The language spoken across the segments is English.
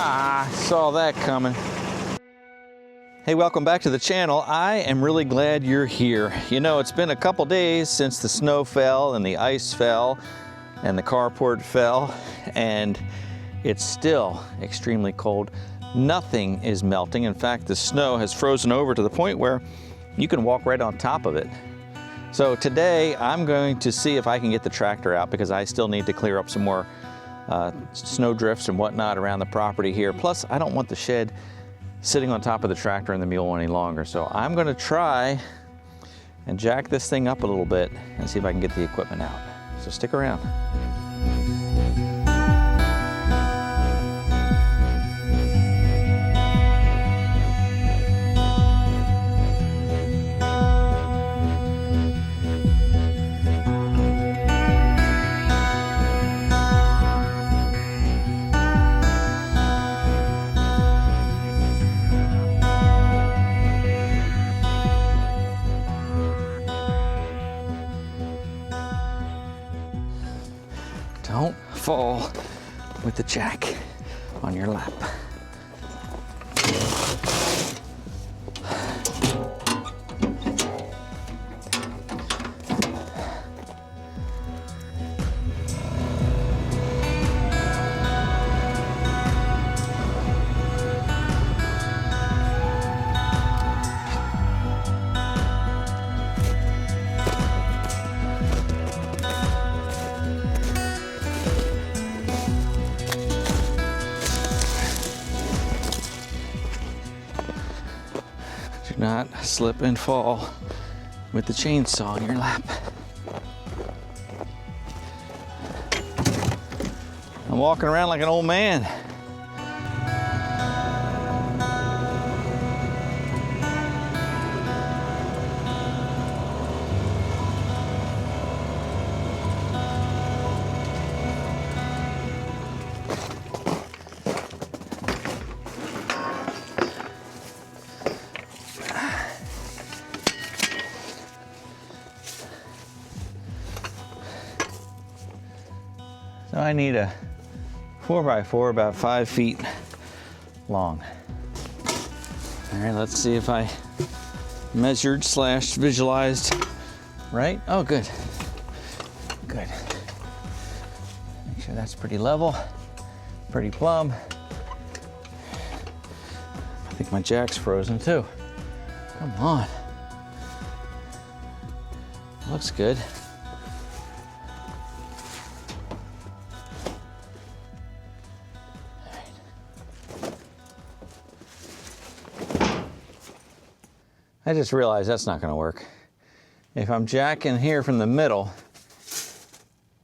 Ah, saw that coming. Hey, welcome back to the channel. I am really glad you're here. You know, it's been a couple days since the snow fell and the ice fell and the carport fell, and it's still extremely cold. Nothing is melting. In fact, the snow has frozen over to the point where you can walk right on top of it. So today I'm going to see if I can get the tractor out because I still need to clear up some more snow drifts and whatnot around the property here. Plus, I don't want the shed sitting on top of the tractor and the mule any longer. So I'm going to try and jack this thing up a little bit and see if I can get the equipment out. So stick around. Don't fall with the jack on your lap. Do not slip and fall with the chainsaw in your lap. I'm walking around like an old man. So I need a 4x4 about 5 feet long. All right, let's see if I measured / visualized right. Oh, good. Good. Make sure that's pretty level, pretty plumb. I think my jack's frozen too. Come on. Looks good. I just realized that's not going to work. If I'm jacking here from the middle,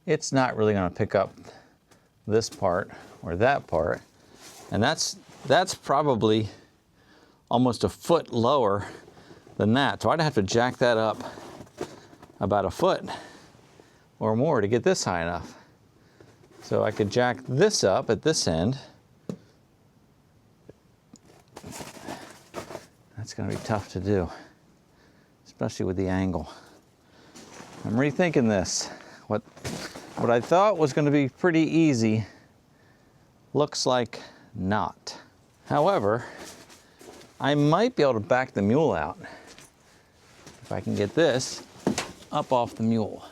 it's not really going to pick up this part or that part. And that's probably almost a foot lower than that. So I'd have to jack that up about a foot or more to get this high enough. So I could jack this up at this end. That's going to be tough to do, especially with the angle. I'm rethinking this. What I thought was going to be pretty easy looks like not. However, I might be able to back the mule out if I can get this up off the mule.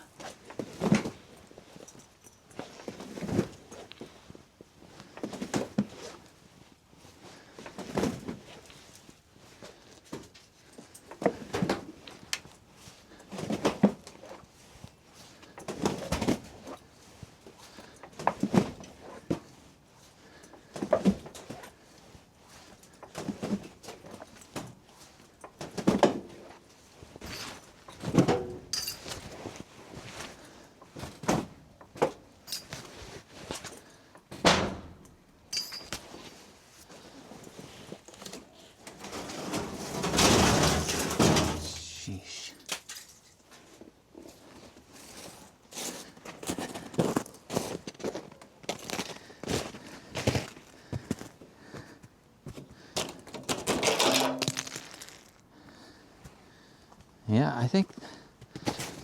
Yeah, I think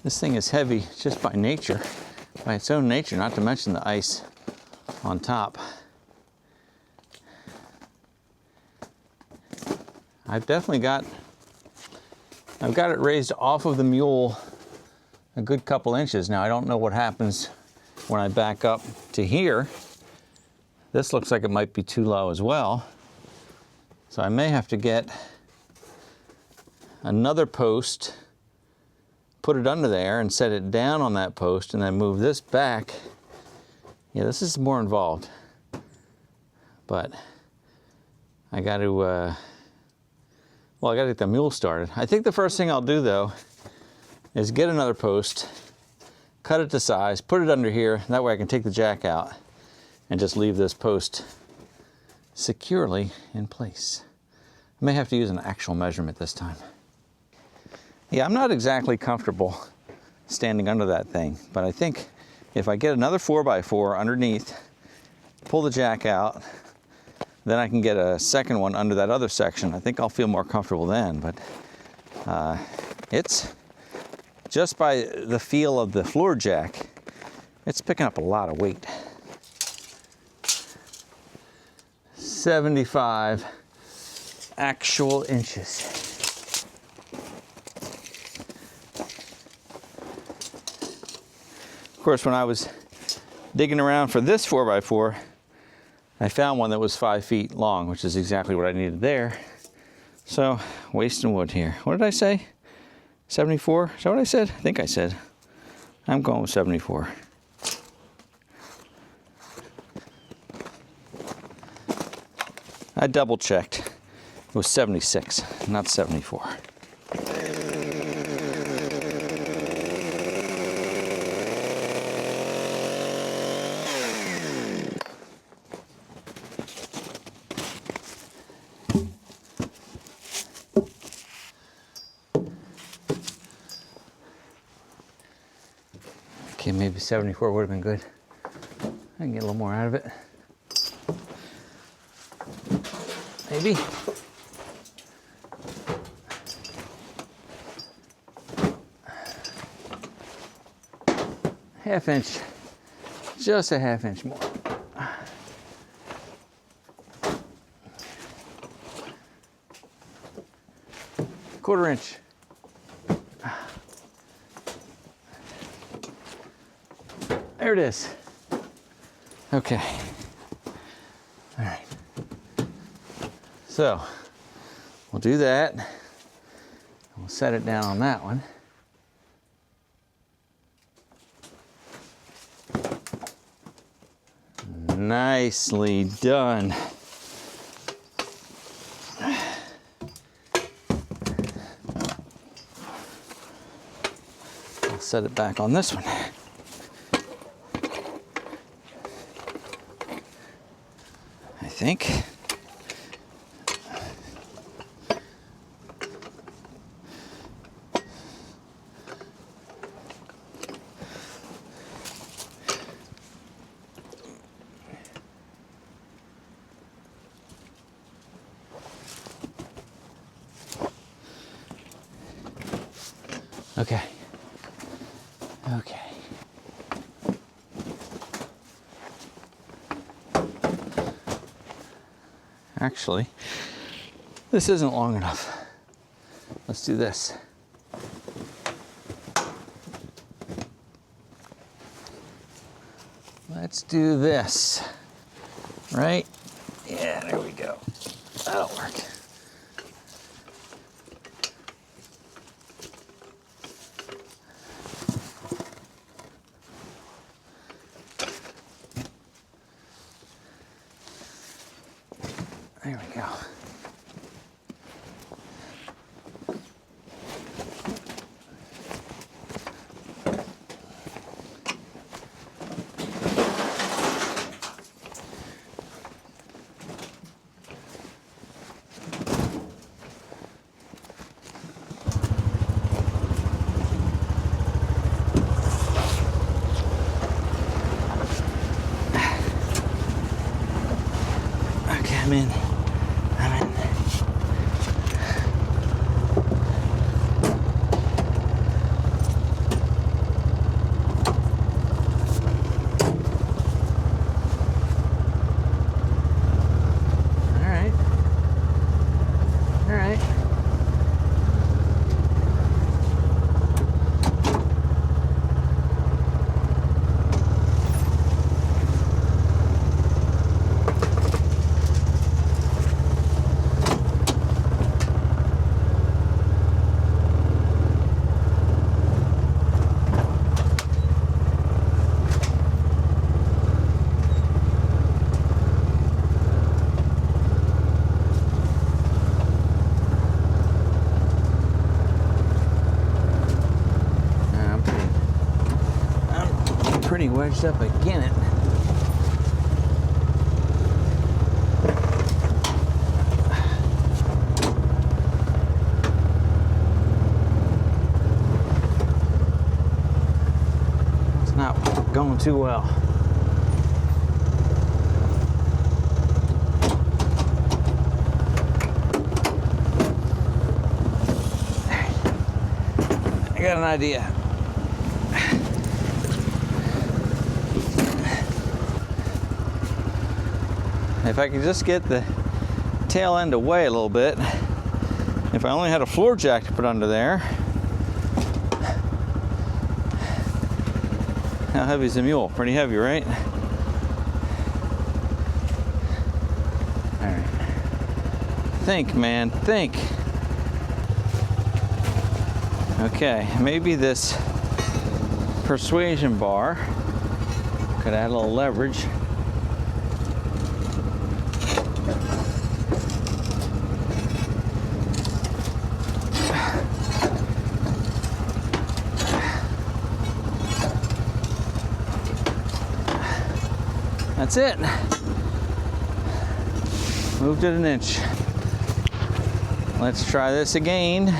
this thing is heavy just by nature, by its own nature, not to mention the ice on top. I've got it raised off of the mule a good couple inches. Now I don't know what happens when I back up to here. This looks like it might be too low as well. So I may have to get another post, put it under there and set it down on that post and then move this back. Yeah, this is more involved. But I got to, well, I got to get the mule started. I think the first thing I'll do though is get another post, cut it to size, put it under here. That way I can take the jack out and just leave this post securely in place. I may have to use an actual measurement this time. Yeah, I'm not exactly comfortable standing under that thing, but I think if I get another 4x4 underneath, pull the jack out, then I can get a second one under that other section. I think I'll feel more comfortable then, but it's just by the feel of the floor jack, it's picking up a lot of weight. 75 actual inches. Of course, when I was digging around for this 4x4, I found one that was 5 feet long, which is exactly what I needed there. So, wasting wood here. What did I say? 74? Is that what I said? I think I said. I'm going with 74. I double checked. It was 76, not 74. Okay, maybe 74 would have been good. I can get a little more out of it. Maybe. Half inch, just a half inch more. Quarter inch. There it is. Okay. All right. So we'll do that. We'll set it down on that one. Nicely done. I'll set it back on this one. I think. Okay. Okay. Actually, this isn't long enough. Let's do this. Let's do this. Right? Yeah, there we go. That'll work. There we go. Okay, I'm in. All right. pretty wedged up again it. It's not going too well. I got an idea. If I could just get the tail end away a little bit, if I only had a floor jack to put under there. How heavy is the mule? Pretty heavy, right? All right. Think, man, think. Okay, maybe this persuasion bar could add a little leverage. That's it. Moved it an inch. Let's try this again.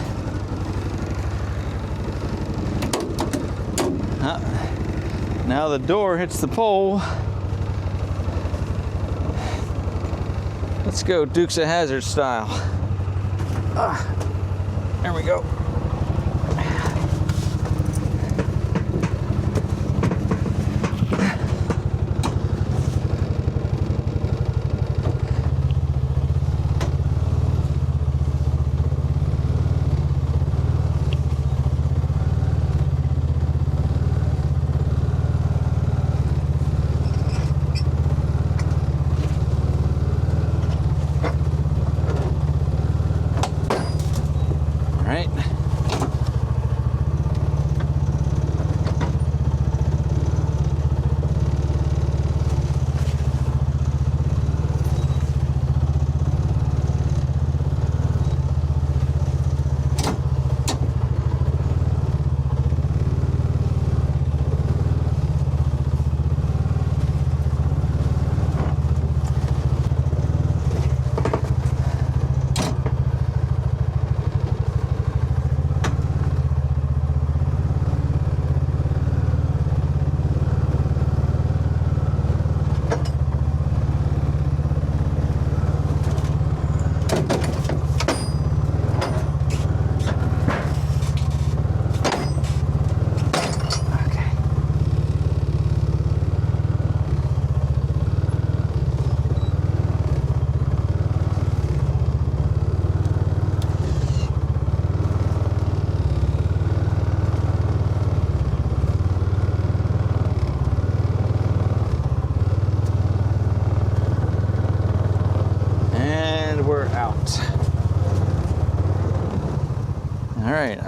Now the door hits the pole. Let's go Dukes of Hazzard style. There we go.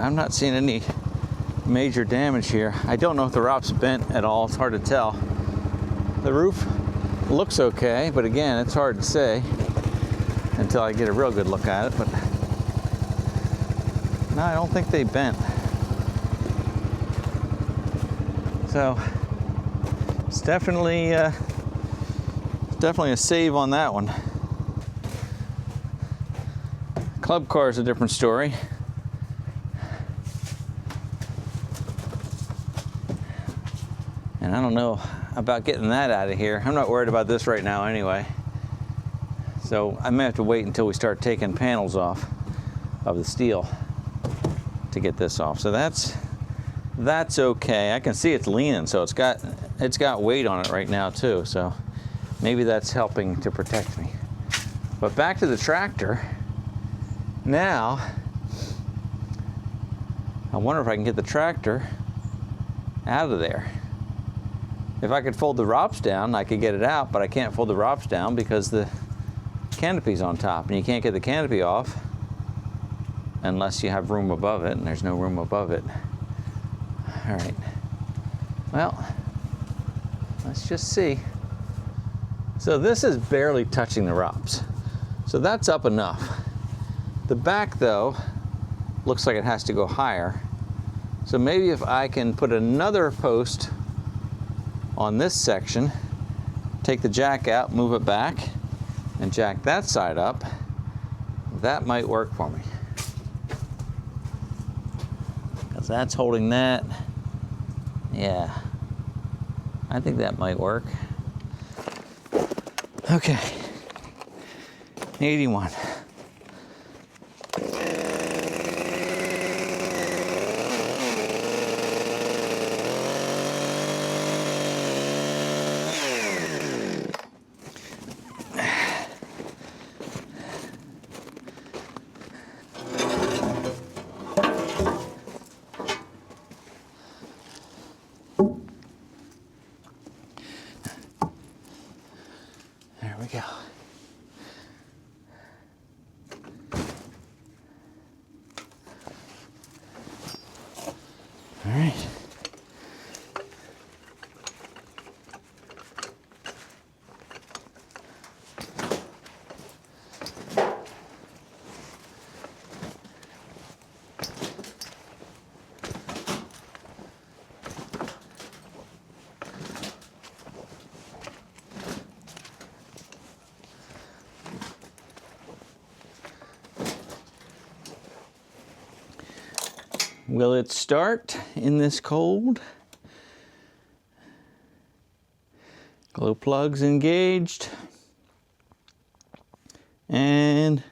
I'm not seeing any major damage here. I don't know if the rop's bent at all. It's hard to tell. The roof looks okay, but again, it's hard to say until I get a real good look at it. But no, I don't think they bent. So it's definitely a save on that one. Club car is a different story. And I don't know about getting that out of here. I'm not worried about this right now anyway. So I may have to wait until we start taking panels off of the steel to get this off. So that's okay. I can see it's leaning, so it's got weight on it right now too. So maybe that's helping to protect me. But back to the tractor. Now, I wonder if I can get the tractor out of there. If I could fold the ROPS down, I could get it out, but I can't fold the ROPS down because the canopy's on top, and you can't get the canopy off unless you have room above it, and there's no room above it. All right, well, let's just see. So this is barely touching the ROPS, so that's up enough. The back, though, looks like it has to go higher. So maybe if I can put another post on this section, take the jack out, move it back, and jack that side up. That might work for me. Because that's holding that. Yeah, I think that might work. Okay, 81. There we go. All right. Will it start in this cold? Glow plugs engaged. And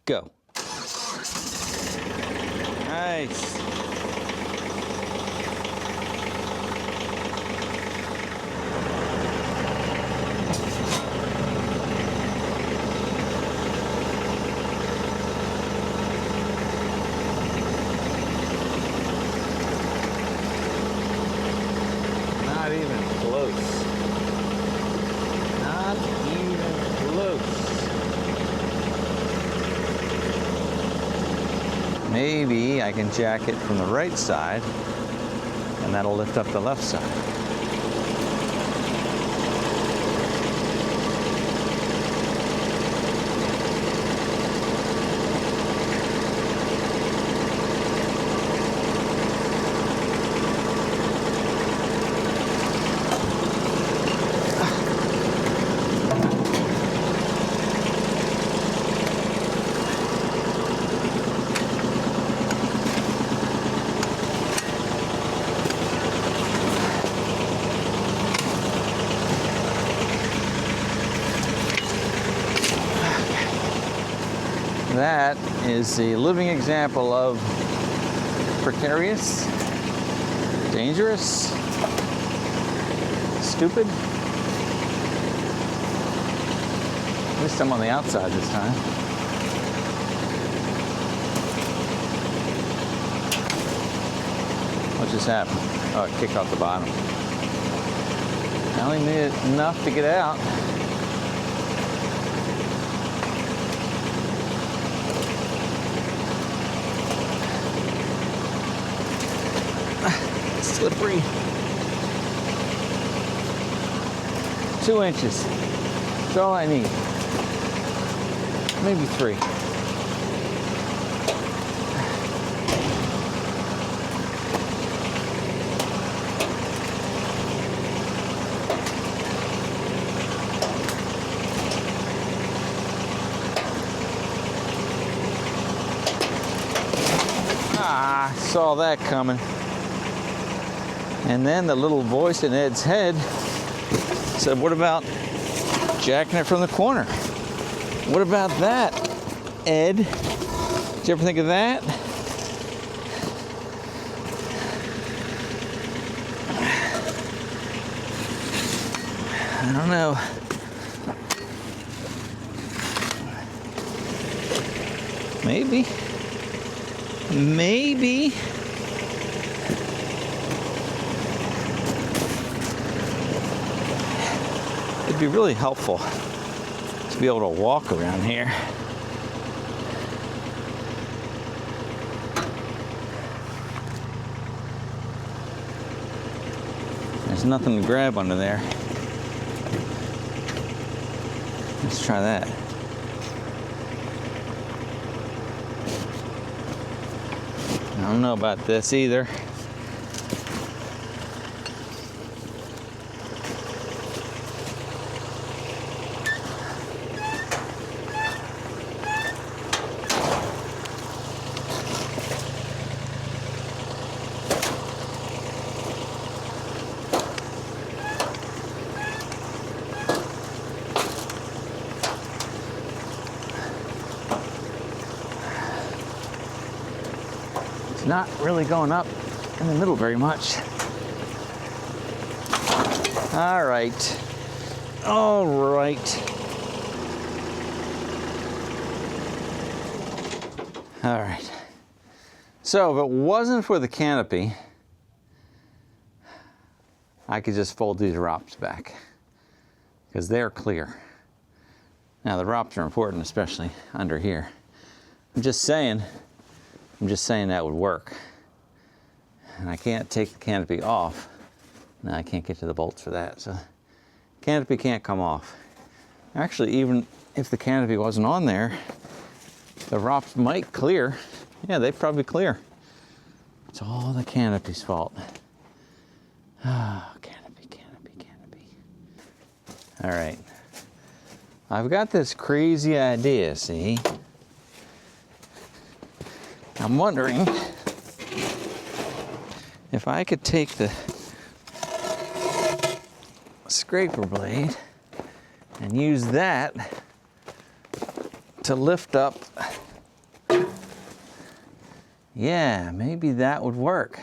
go. Nice. Not even close. Not even close. Maybe I can jack it from the right side, and that'll lift up the left side. That is a living example of precarious, dangerous, stupid. At least I'm on the outside this time. What just happened? Oh, it kicked off the bottom. I only needed enough to get out. Slippery. 2 inches. That's all I need. Maybe 3. Ah, I saw that coming. And then the little voice in Ed's head said, what about jacking it from the corner? What about that, Ed? Did you ever think of that? I don't know. Maybe. Maybe. It'd be really helpful to be able to walk around here. There's nothing to grab under there. Let's try that. I don't know about this either. It's not really going up in the middle very much. All right. All right. All right. So if it wasn't for the canopy, I could just fold these ROPs back because they're clear. Now the ROPs are important, especially under here. I'm just saying that would work. And I can't take the canopy off. No, I can't get to the bolts for that. So canopy can't come off. Actually, even if the canopy wasn't on there, the ROPs might clear. Yeah, they probably clear. It's all the canopy's fault. Ah, oh, canopy, canopy, canopy. All right. I've got this crazy idea, see? I'm wondering if I could take the scraper blade and use that to lift up. Yeah, maybe that would work.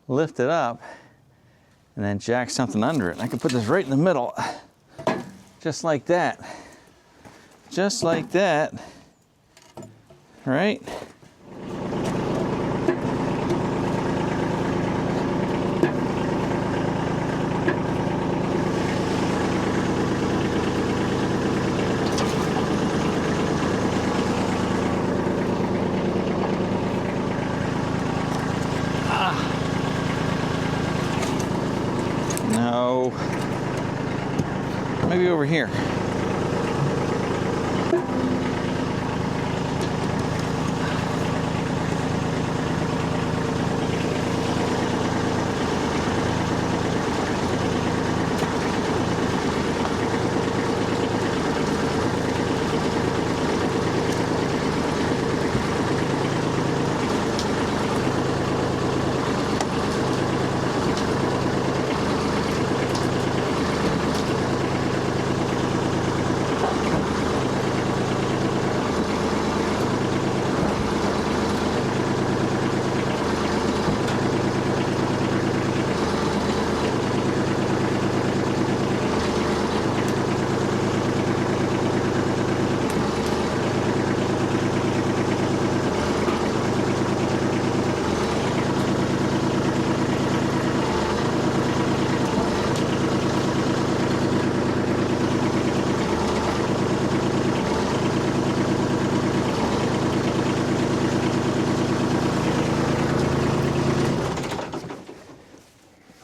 Lift it up and then jack something under it. I could put this right in the middle, just like that. Just like that, right? No. Maybe over here.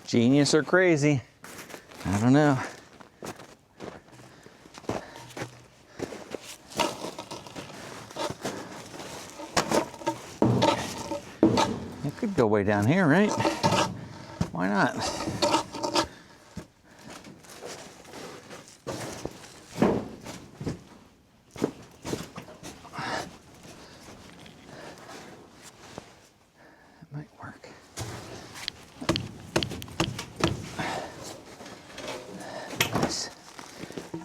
Genius or crazy? I don't know. It could go way down here, right? Why not? It might work. Nice.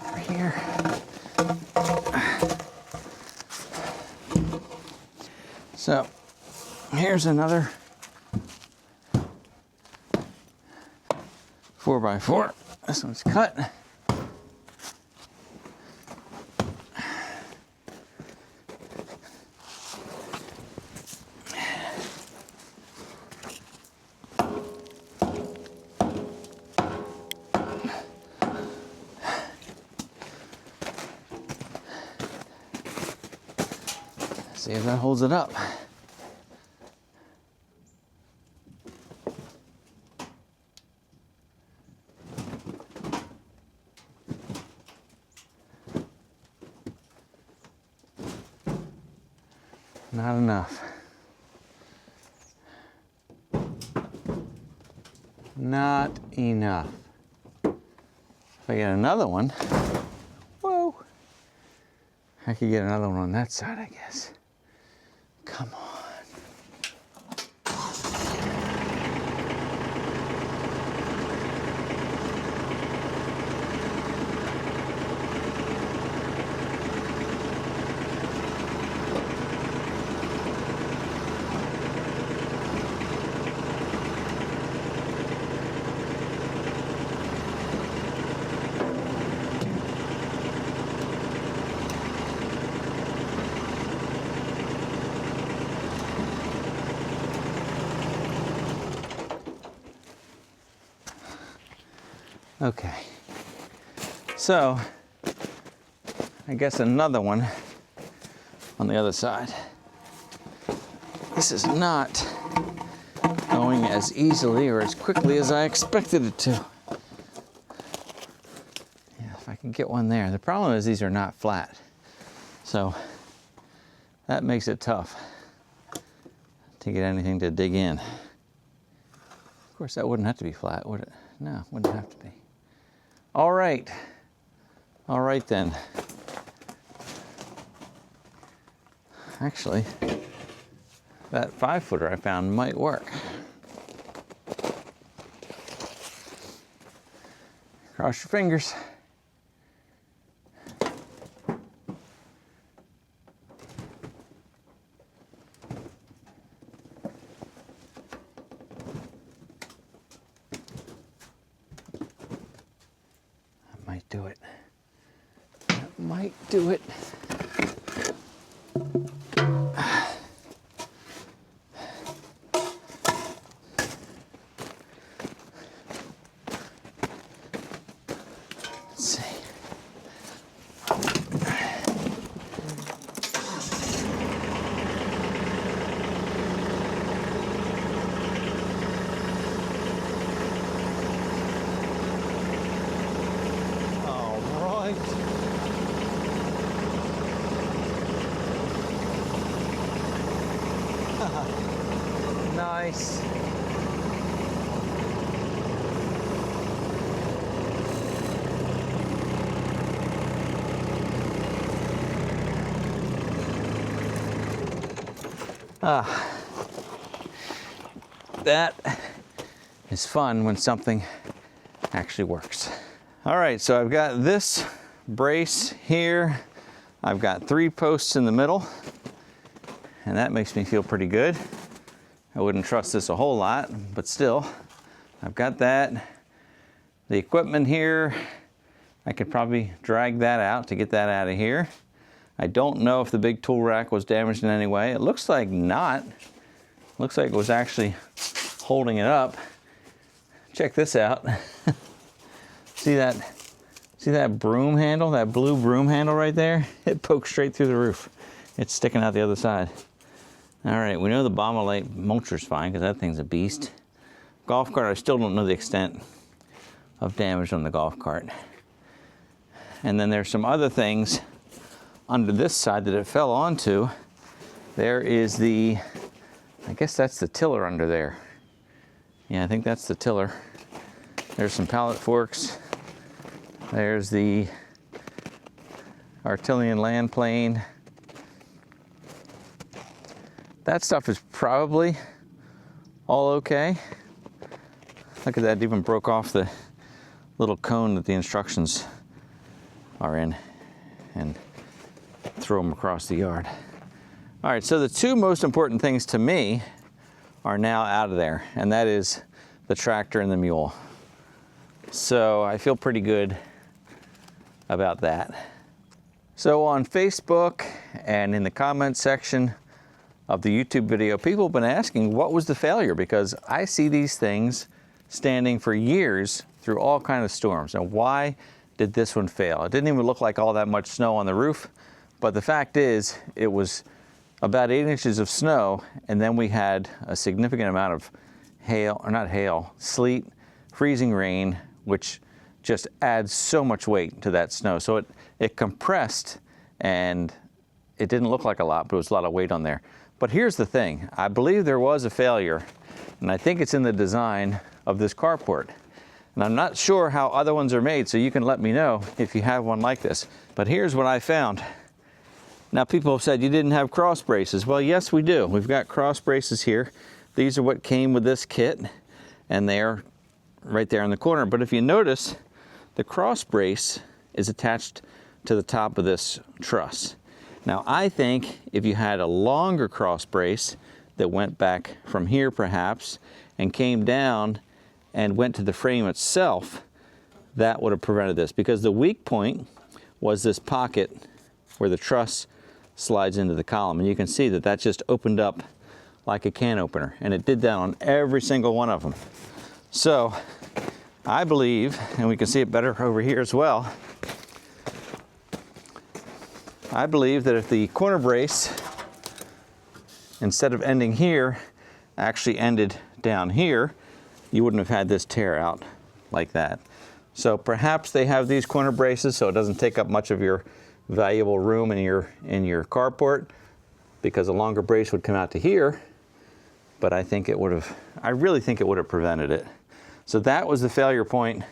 Over here. So here's another 4x4. This one's cut. See if that holds it up. Not enough. Not enough. If I get another one, whoa, I could get another one on that side, I guess. Come on. Okay, so I guess another one on the other side. This is not going as easily or as quickly as I expected it to. Yeah, if I can get one there. The problem is these are not flat, so that makes it tough to get anything to dig in. Of course, that wouldn't have to be flat, would it? No, wouldn't have to be. All right then. Actually, that 5-footer I found might work. Cross your fingers. Do it. That might do it. Let's see. Nice. That is fun when something actually works. All right, so I've got this brace here. I've got 3 posts in the middle, and that makes me feel pretty good. I wouldn't trust this a whole lot, but still, I've got that. The equipment here, I could probably drag that out to get that out of here. I don't know if the big tool rack was damaged in any way. It looks like not. Looks like it was actually holding it up. Check this out. See that broom handle, that blue broom handle right there? It pokes straight through the roof. It's sticking out the other side. All right, we know the Bombelite mulcher's fine because that thing's a beast. Golf cart, I still don't know the extent of damage on the golf cart. And then there's some other things under this side that it fell onto. There is the, I guess that's the tiller under there. Yeah, I think that's the tiller. There's some pallet forks. There's the Artillean land plane. That stuff is probably all okay. Look at that, it even broke off the little cone that the instructions are in and throw them across the yard. All right, so the 2 most important things to me are now out of there, and that is the tractor and the mule. So I feel pretty good about that. So on Facebook and in the comment section of the YouTube video, people have been asking what was the failure, because I see these things standing for years through all kinds of storms. Now, why did this one fail? It didn't even look like all that much snow on the roof, but the fact is it was about 8 inches of snow, and then we had a significant amount of hail, or not hail, sleet, freezing rain, which just adds so much weight to that snow. So it compressed, and it didn't look like a lot, but it was a lot of weight on there. But here's the thing, I believe there was a failure, and I think it's in the design of this carport. And I'm not sure how other ones are made, so you can let me know if you have one like this. But here's what I found. Now, people have said you didn't have cross braces. Well, yes, we do. We've got cross braces here. These are what came with this kit, and they're right there in the corner. But if you notice, the cross brace is attached to the top of this truss. Now, I think if you had a longer cross brace that went back from here perhaps and came down and went to the frame itself, that would have prevented this, because the weak point was this pocket where the truss slides into the column. And you can see that that just opened up like a can opener, and it did that on every single one of them. So I believe, and we can see it better over here as well, I believe that if the corner brace, instead of ending here, actually ended down here, you wouldn't have had this tear out like that. So perhaps they have these corner braces so it doesn't take up much of your valuable room in your carport, because a longer brace would come out to here, but I really think it would have prevented it. So that was the failure point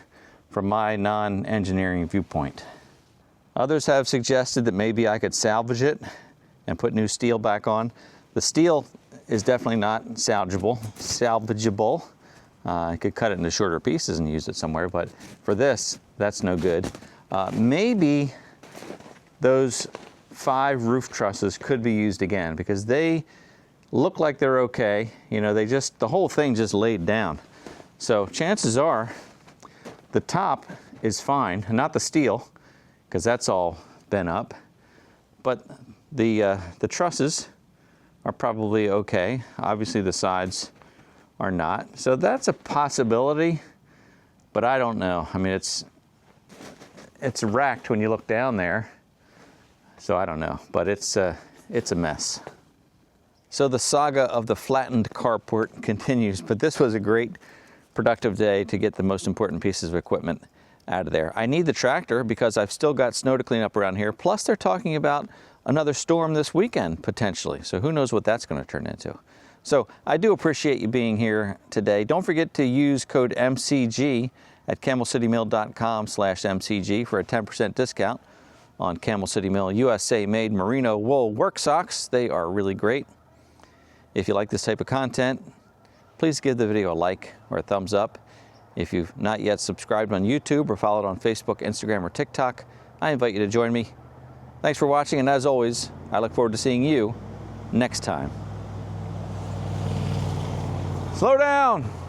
from my non-engineering viewpoint. Others have suggested that maybe I could salvage it and put new steel back on. The steel is definitely not salvageable. I could cut it into shorter pieces and use it somewhere, but for this, that's no good. Maybe those 5 roof trusses could be used again, because they look like they're okay. You know, the whole thing just laid down. So chances are the top is fine, not the steel, because that's all bent up, but the trusses are probably okay. Obviously the sides are not. So that's a possibility, but I don't know. I mean, it's racked when you look down there, so I don't know, but it's a mess. So the saga of the flattened carport continues, but this was a great productive day to get the most important pieces of equipment out of there. I need the tractor because I've still got snow to clean up around here. Plus they're talking about another storm this weekend potentially. So who knows what that's going to turn into. So I do appreciate you being here today. Don't forget to use code MCG at CamelCityMill.com/MCG for a 10% discount on Camel City Mill USA made merino wool work socks. They are really great. If you like this type of content, please give the video a like or a thumbs up. If you've not yet subscribed on YouTube or followed on Facebook, Instagram, or TikTok, I invite you to join me. Thanks for watching, and as always, I look forward to seeing you next time. Slow down!